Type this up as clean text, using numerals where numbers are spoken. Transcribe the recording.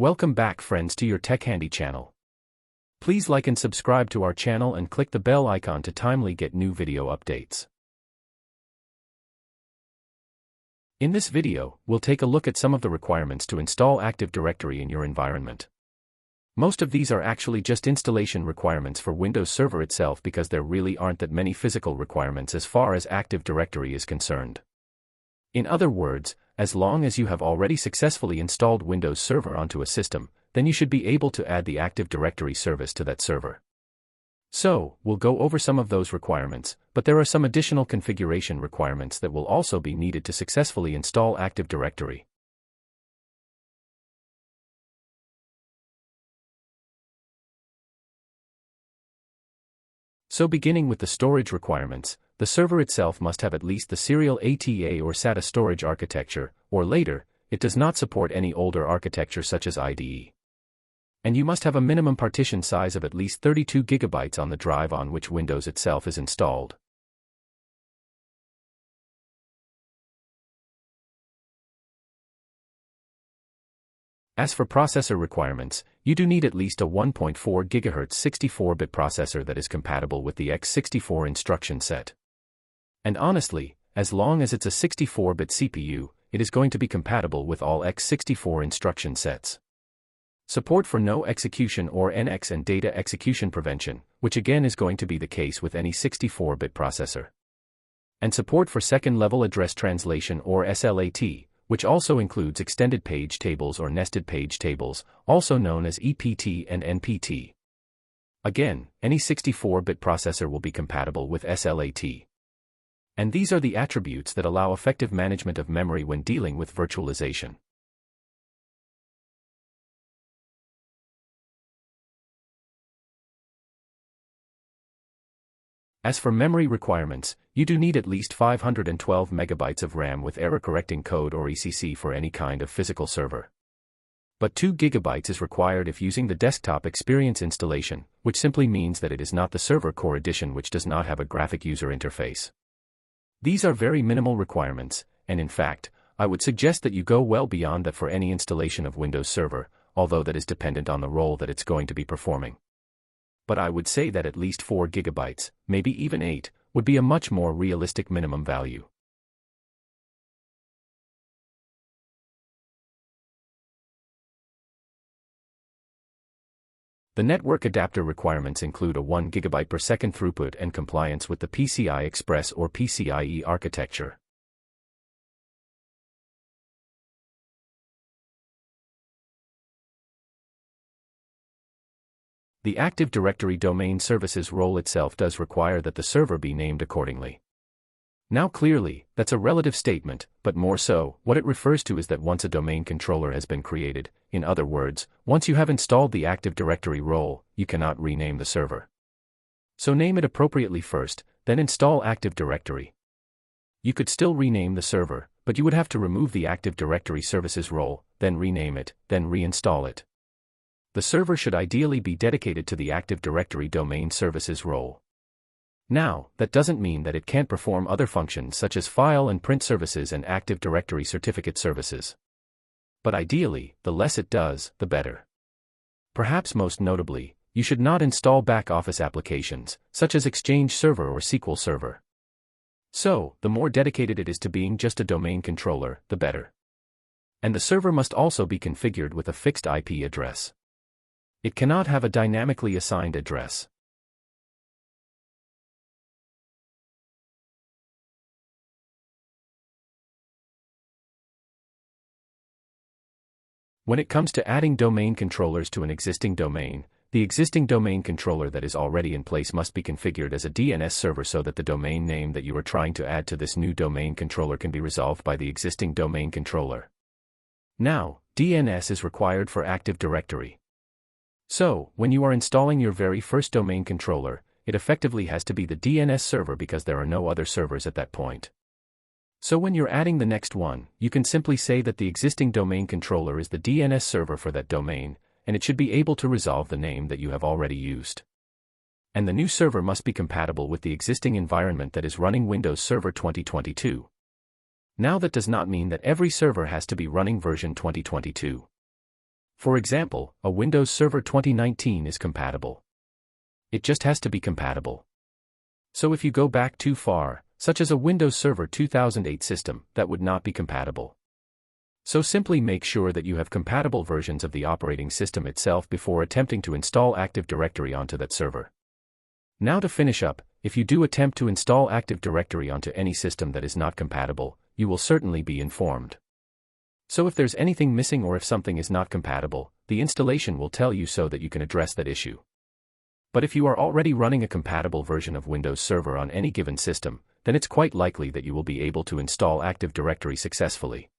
Welcome back, friends, to your Techhandy channel. Please like and subscribe to our channel and click the bell icon to timely get new video updates. In this video, we'll take a look at some of the requirements to install Active Directory in your environment. Most of these are actually just installation requirements for Windows Server itself because there really aren't that many physical requirements as far as Active Directory is concerned. In other words, as long as you have already successfully installed Windows Server onto a system, then you should be able to add the Active Directory service to that server. So, we'll go over some of those requirements, but there are some additional configuration requirements that will also be needed to successfully install Active Directory. So beginning with the storage requirements, the server itself must have at least the serial ATA or SATA storage architecture, or later, it does not support any older architecture such as IDE. And you must have a minimum partition size of at least 32 GB on the drive on which Windows itself is installed. As for processor requirements, you do need at least a 1.4 GHz 64-bit processor that is compatible with the x64 instruction set. And honestly, as long as it's a 64-bit CPU, it is going to be compatible with all x64 instruction sets. Support for no execution or NX and data execution prevention, which again is going to be the case with any 64-bit processor. And support for second-level address translation or SLAT, which also includes extended page tables or nested page tables, also known as EPT and NPT. Again, any 64-bit processor will be compatible with SLAT. And these are the attributes that allow effective management of memory when dealing with virtualization. As for memory requirements, you do need at least 512 MB of RAM with error-correcting code or ECC for any kind of physical server. But 2 GB is required if using the Desktop Experience installation, which simply means that it is not the Server Core Edition, which does not have a graphic user interface. These are very minimal requirements, and in fact, I would suggest that you go well beyond that for any installation of Windows Server, although that is dependent on the role that it's going to be performing. But I would say that at least 4 GB, maybe even 8, would be a much more realistic minimum value. The network adapter requirements include a 1 GB per second throughput and compliance with the PCI Express or PCIe architecture. The Active Directory domain services role itself does require that the server be named accordingly. Now clearly, that's a relative statement, but more so, what it refers to is that once a domain controller has been created, in other words, once you have installed the Active Directory role, you cannot rename the server. So name it appropriately first, then install Active Directory. You could still rename the server, but you would have to remove the Active Directory services role, then rename it, then reinstall it. The server should ideally be dedicated to the Active Directory domain services role. Now, that doesn't mean that it can't perform other functions such as file and print services and Active Directory certificate services. But ideally, the less it does, the better. Perhaps most notably, you should not install back-office applications, such as Exchange Server or SQL Server. So, the more dedicated it is to being just a domain controller, the better. And the server must also be configured with a fixed IP address. It cannot have a dynamically assigned address. When it comes to adding domain controllers to an existing domain, the existing domain controller that is already in place must be configured as a DNS server so that the domain name that you are trying to add to this new domain controller can be resolved by the existing domain controller. Now, DNS is required for Active Directory. So, when you are installing your very first domain controller, it effectively has to be the DNS server because there are no other servers at that point. So when you're adding the next one, you can simply say that the existing domain controller is the DNS server for that domain, and it should be able to resolve the name that you have already used. And the new server must be compatible with the existing environment that is running Windows Server 2022. Now that does not mean that every server has to be running version 2022. For example, a Windows Server 2019 is compatible. It just has to be compatible. So if you go back too far, such as a Windows Server 2008 system, that would not be compatible. So simply make sure that you have compatible versions of the operating system itself before attempting to install Active Directory onto that server. Now to finish up, if you do attempt to install Active Directory onto any system that is not compatible, you will certainly be informed. So if there's anything missing or if something is not compatible, the installation will tell you so that you can address that issue. But if you are already running a compatible version of Windows Server on any given system, then it's quite likely that you will be able to install Active Directory successfully.